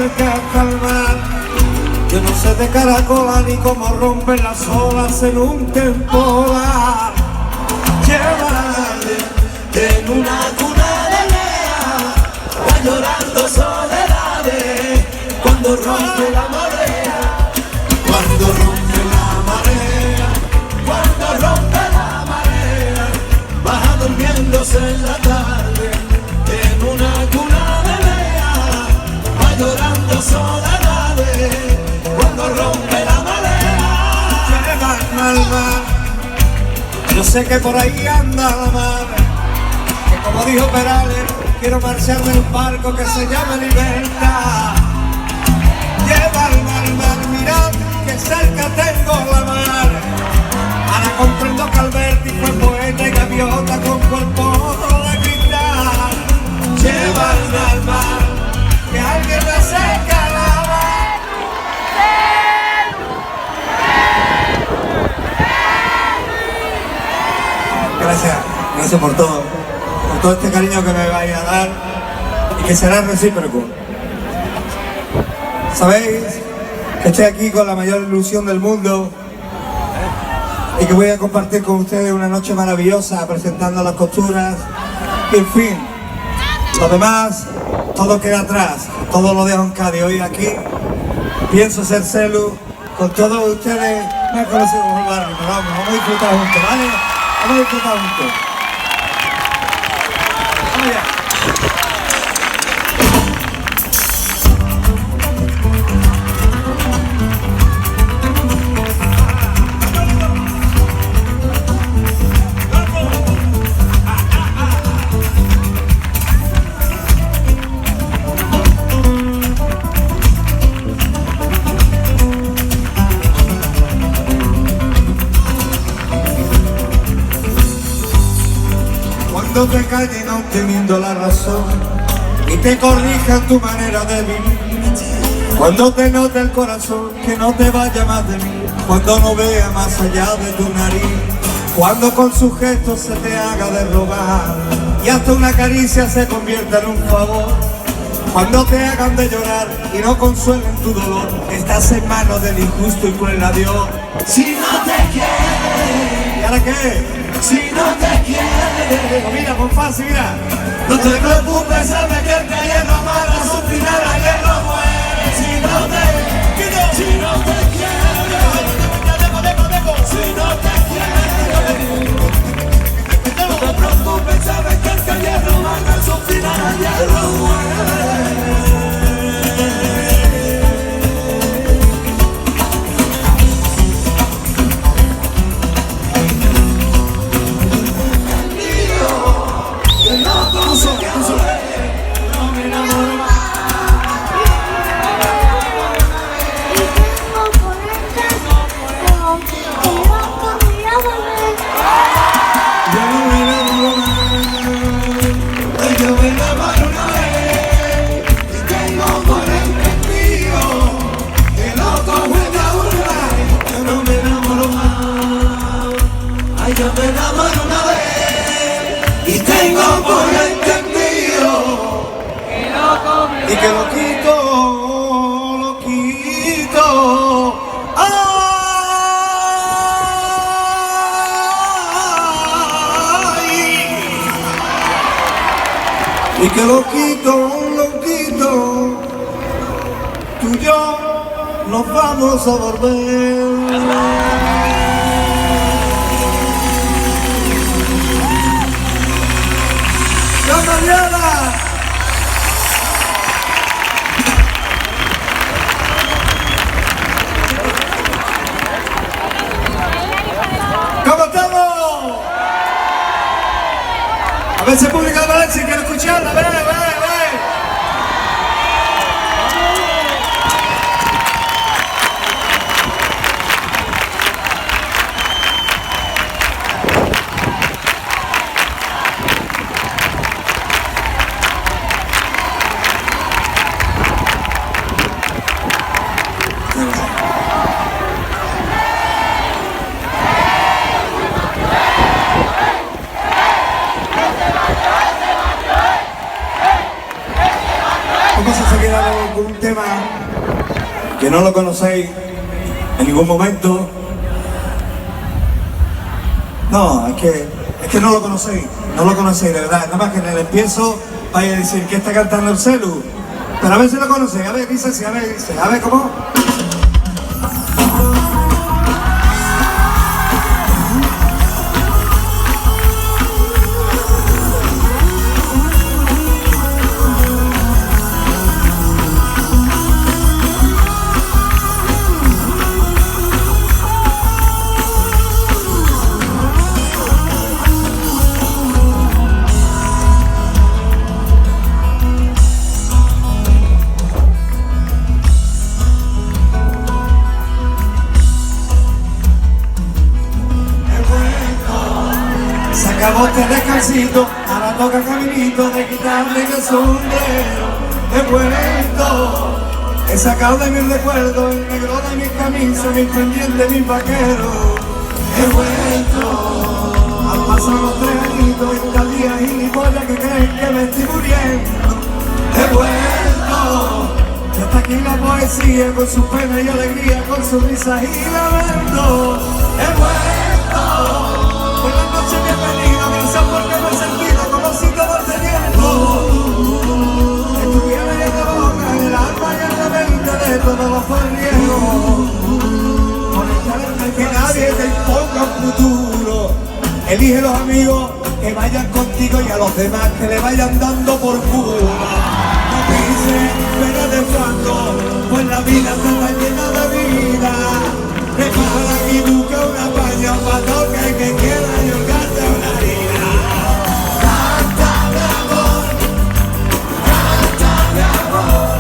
acerca hasta el mar. Yo no sé de caracola ni cómo rompen las olas en un temporal. Llévame en una cuna de lea, va llorando soledades cuando rompe la marea, cuando rompe la marea, cuando rompe la marea, baja durmiéndose en la tarde en una cuna de lea, va llorando soledades cuando rompe la marea. Llévame al mar. Yo sé que por ahí anda la mar, que como dijo Perales, quiero marchar del barco que se llama Libertad. Llévame al mar, mirad que cerca tengo la mar. Ahora comprendo que Alberti fue poeta y gaviota con cuerpo de cristal. Llévame al mar, que alguien me acerca la mar. Gracias por todo este cariño que me vais a dar y que será recíproco. Sabéis que estoy aquí con la mayor ilusión del mundo y que voy a compartir con ustedes una noche maravillosa presentando las costuras. En fin, lo demás, todo queda atrás, todo lo dejo en Cádiz. Hoy aquí pienso ser celu con todos ustedes. Me han conocido como el barrio, pero vamos a disfrutar juntos, ¿vale? Vamos a disfrutar juntos. Vamos allá. Cuando te calles no teniendo la razón y te corrija tu manera de vivir, cuando te note el corazón que no te vaya más de mí, cuando no vea más allá de tu nariz, cuando con sus gestos se te haga de rogar y hasta una caricia se convierta en un favor, cuando te hagan de llorar y no consuelen tu dolor, estás en manos del injusto y cruel adiós. Si no te quiere, ¿y ahora qué? Si no te quiere, mira, con fácil, mira. No te preocupes, sabes que el que hierro amarra su final a hierro muere. Si no te quiere, si no te quiere, si no te quiere, no te preocupes, sabes que el que hierro amarra su final a hierro muere. Yo me enamoro una vez y tengo por entendido y que lo quito, lo quito. Ay, y que lo quito, tú y yo nos vamos a volver. ¡Mañana! ¿Cómo estamos? A ver si el público de Valencia quiere escucharla, ve. que no lo conocéis en ningún momento. No, es que no lo conocéis, de verdad. Nada más que en el empiezo vaya a decir que está cantando el celu. Pero a ver si lo conocéis, a ver, dice, a ver cómo. Acabó este descansito, ahora toca caminito de quitarle el sombrero. He vuelto, he sacado de mis recuerdos el negro de mis camisas, mis pendientes, mis vaqueros. He vuelto, han pasado los 3 añitos, esta día gilipollas que creen que me estoy muriendo. He vuelto, ya está aquí la poesía con su pena y alegría, con sus risas y lamento. He vuelto. Buenas noches, bienvenido, gracias porque me he sentido como si todo este tiempo estuviera en la boca, en el alma y en la mente de todos los corrientes. Conectar que nadie te imponga un futuro. Elige los amigos que vayan contigo y a los demás que le vayan dando por culo. No pises, pega de fondo, pues la vida está llena de vida. Prepara y busca una paña para toque que quiera y holgarte una harina. Canta de amor,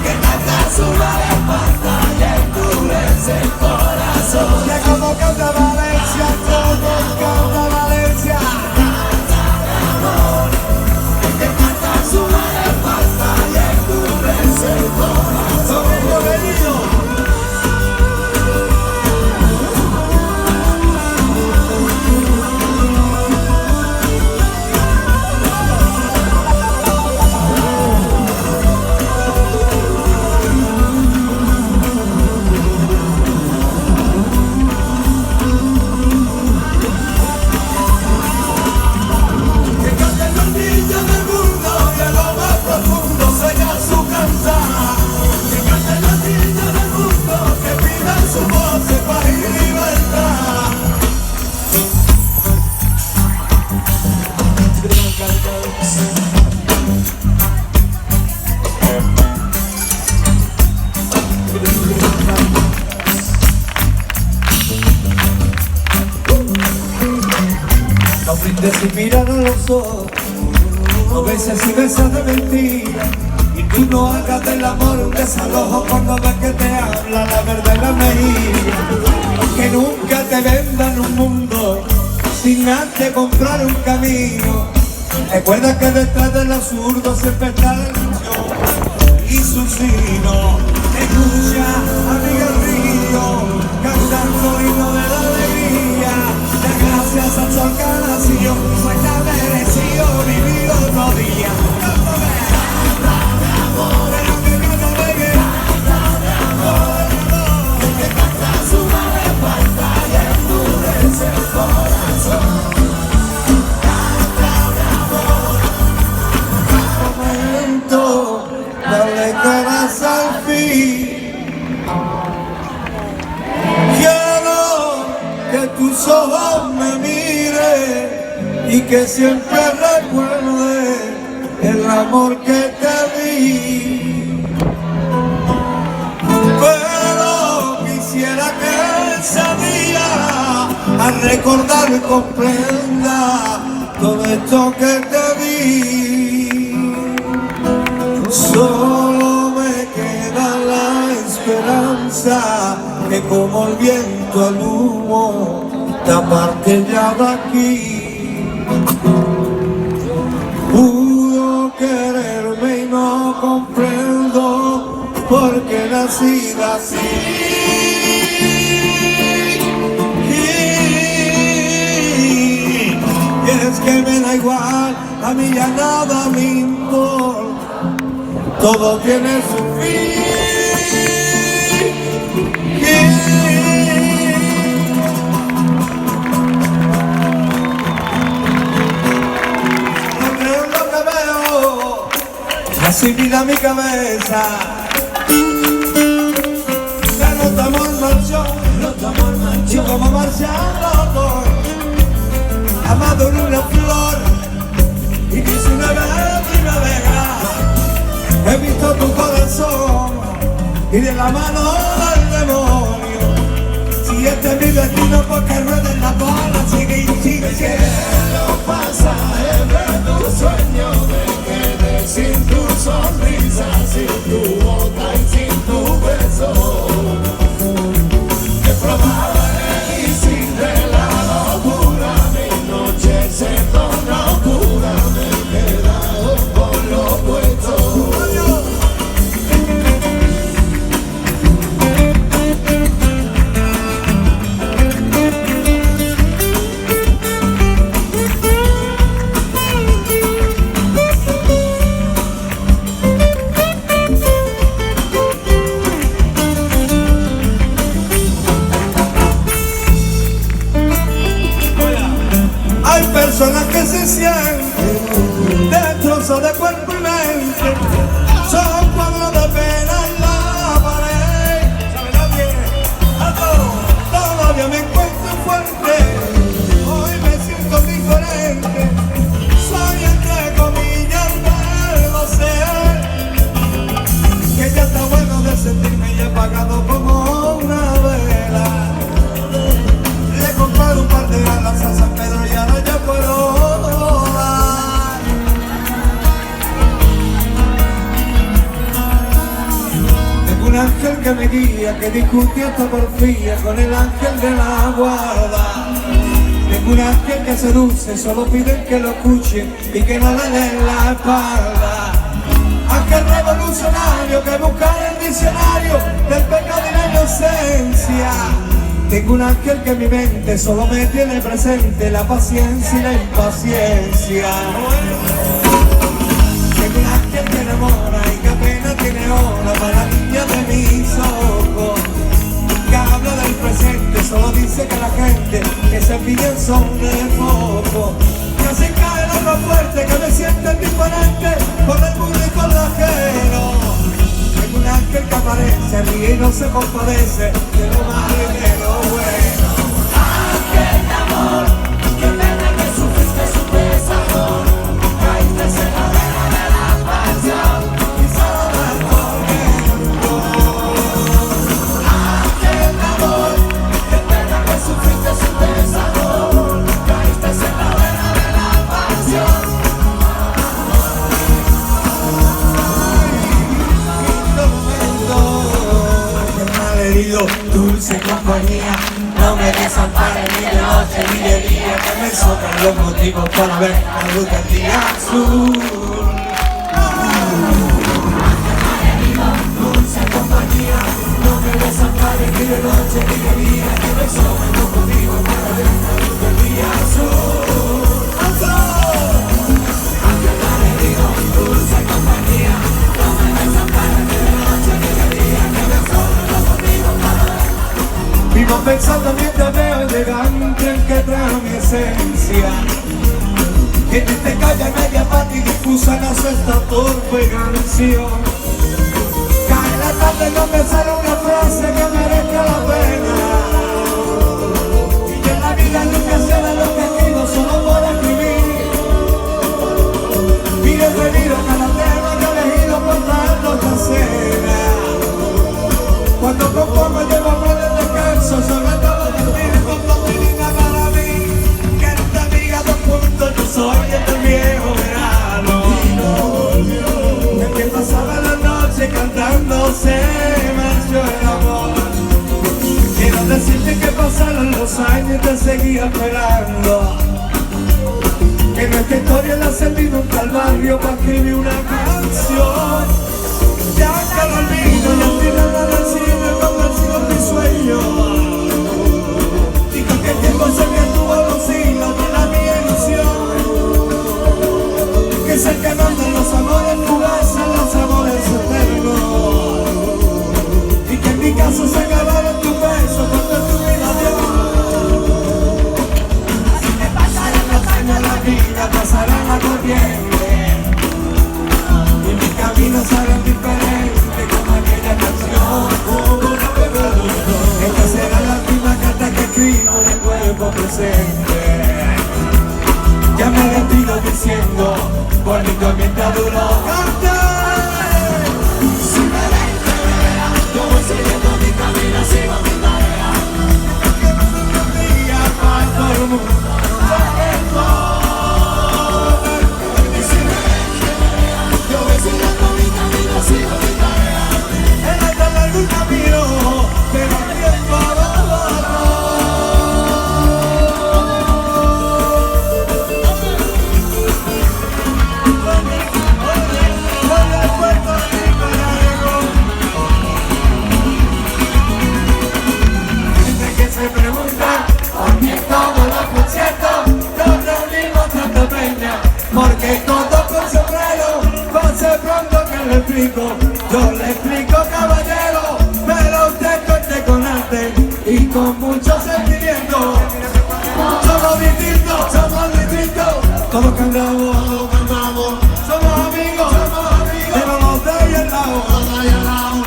que canta su espalda y endurece el corazón. Que como canta Valencia, como canta Valencia. Canta de amor, que canta su espalda y endurece el corazón. Bienvenido. No brindes y mirar a los ojos, no beses y besas de mentira, y tú no hagas del amor un desalojo cuando ves que te habla la verdad en la mejilla. Que nunca te vendan un mundo sin antes comprar un camino. Recuerda que detrás del absurdo siempre está la ilusión y su sino. Escucha, amiga río, cantando himno de la alegría. Gracias al sol que ha nacido, pues te ha merecido vivir otro día. Cántame, cántame amor, pero que no me llegue. Cántame amor, que canta su madre falta y endurece el corazón. Cántame amor, momento, dale caras al fin. Que tus ojos me miren y que siempre recuerde el amor que te di. Pero quisiera que ese día al recordar comprenda todo esto que te di. Solo me queda la esperanza que como el viento el humo taparte ya de aquí. Pudo quererme y no comprendo por qué nací así. Y es que me da igual, a mí ya nada me importa, todo tiene su fin. sin vida a mi cabeza. Ya no estamos en marcha, y como marchando amado en una flor y quise una vez primavera. He visto tu corazón y de la mano del demonio. Si este es mi destino, porque rueda en la bola, sigue y sigue. Que los pasajes de tu sueño me quedé sin tu sonrisa, sin tu boca y sin tu beso. Que probable y sin de la locura, mi noche se torna oscura, me he quedado por lo opuesto. Hay personas que se sienten destrozos de cuerpo y mente, son cuadros de pena en la pared. Todavía me encuentro fuerte, hoy me siento diferente. Soy entre comillas el verbo ser, que ya está bueno de sentirme ya apagado como una vela. Le he comprado un par de alas a San Pedro y ahora ya puedo volar. Tengo un ángel que me guía, que discute hasta porfía con el ángel de la guarda. Tengo un ángel que seduce, solo piden que lo escuchen y que no le den la espalda. Ángel revolucionario que busca en el diccionario del pecado y la inocencia. Tengo un ángel que en mi mente solo me tiene presente la paciencia y la impaciencia. Tengo un ángel que enamora y que apenas tiene hora para la niña de mis ojos. Que habla del presente, solo dice que la gente que se piden son de poco. Que así cae el más fuerte, que me sienten diferente con el mundo y con la ajeno. Tengo un ángel que aparece, ríe y no se compadece de lo malo y de lo bueno. Ángel de amor, qué pena que sufriste su desamor, caíste en la vena de la pasión y solo me tormento. Ángel de amor, qué pena que sufriste su desamor, caíste en la vena de la pasión. Dulce compañía, no me desampares ni de noche ni de día, que me sobran los motivos para ver la luz del día azul. Dulce compañía, no me desampares ni de noche ni de día, que me sobran los motivos para ver la luz del día azul. Ángel malherido, dulce compañía, no me desampares ni de noche ni de día, que me sobran los motivos para ver. Vivo pensando mientras veo elegante el que trae mi esencia. Que en este calle media pata y difusa nace esta torpe canción. Cae la tarde y no me sale una frase que merezca la pena. Y yo en la vida nunca sé de lo que digo, solo por escribir. Mire venido cada tema que he elegido por traerlo esta cena. Cuando compongo llevo planes de descanso, sobre todo dormir con dominina para mí. Que no te diga 2 puntos, yo soy este viejo verano. El que pasaba la noche cantando se marchó el amor. Quiero decirte que pasaron los años y te seguía esperando. Que nuestra historia la sentí nunca al barrio para escribir una canción. Ya que lo olvido y al final la recibe convencido en mi sueño. Y con que el tiempo se me estuvo los hilos de la mi ilusión. Que es el que manda los amores fugaces, los amores eternos. Y que en mi caso se acabaron tus besos cuando tu vida dio. Así que pasarán los años, la vida pasará la corriente. Y mi camino presente. Ya me despido diciendo, bonito mientras duró. Si me ven que me vea, yo voy siguiendo mi camino, sigo mi tarea. Para todo el mundo. Y si me ven que me vea, yo voy siguiendo mi camino, sigo mi tarea. En el tan largo camino, pero el tiempo se pregunta por qué todos los conciertos nos reunimos tanta peña, porque todo con sombrero, pase pronto que le explico, yo le explico caballero, pero usted cuente con arte y con mucho sentimiento. Somos distintos, todos cantamos, somos amigos, tenemos de ahí al lado,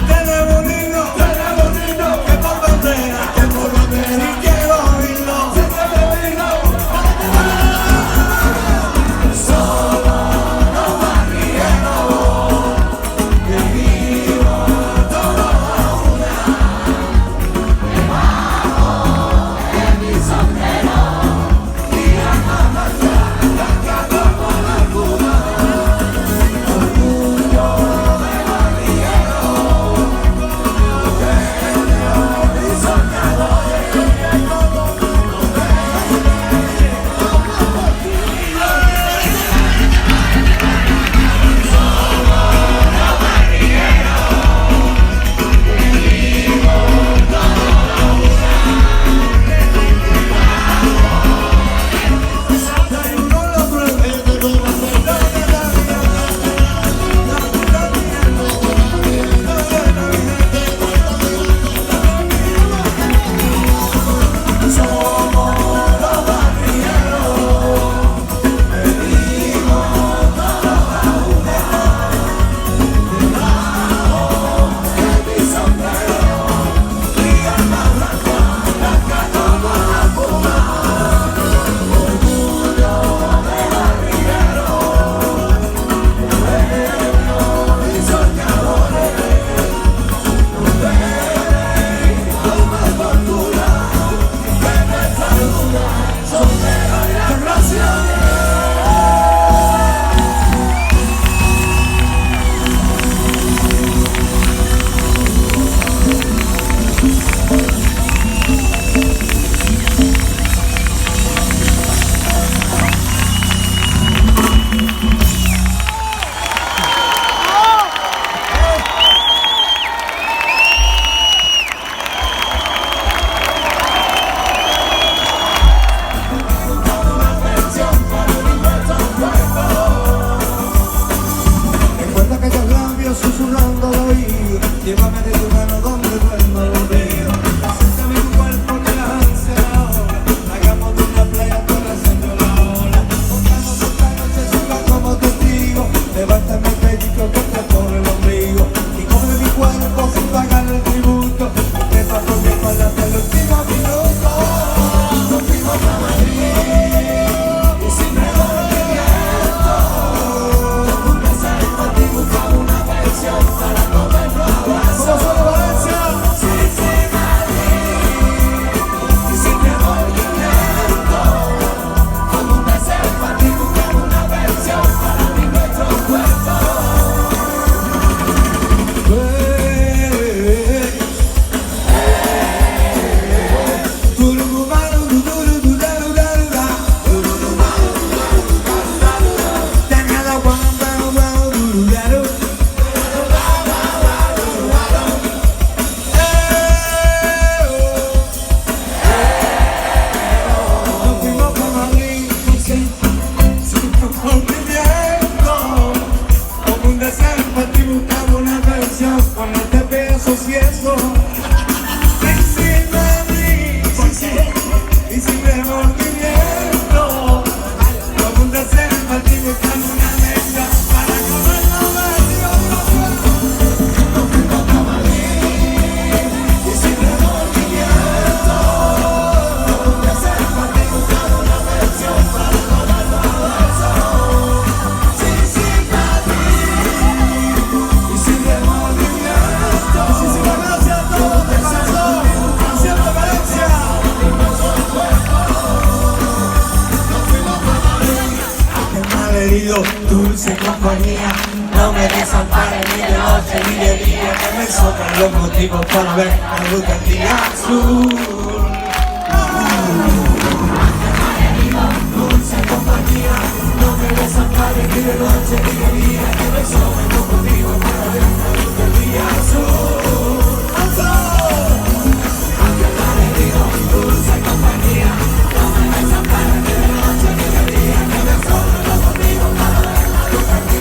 tenemos un himno, que por bandera, y quiero oírlo, Solo nos va riendo, vivimos todos a una, debajo de mi sombrero, y a marchar, cantando por la dulce compañía, no me desampare ni de noche ni de día, que me sobran los motivos para ver la luz del día azul. Dulce compañía, no me desampare ni de noche ni de día, que me sobran los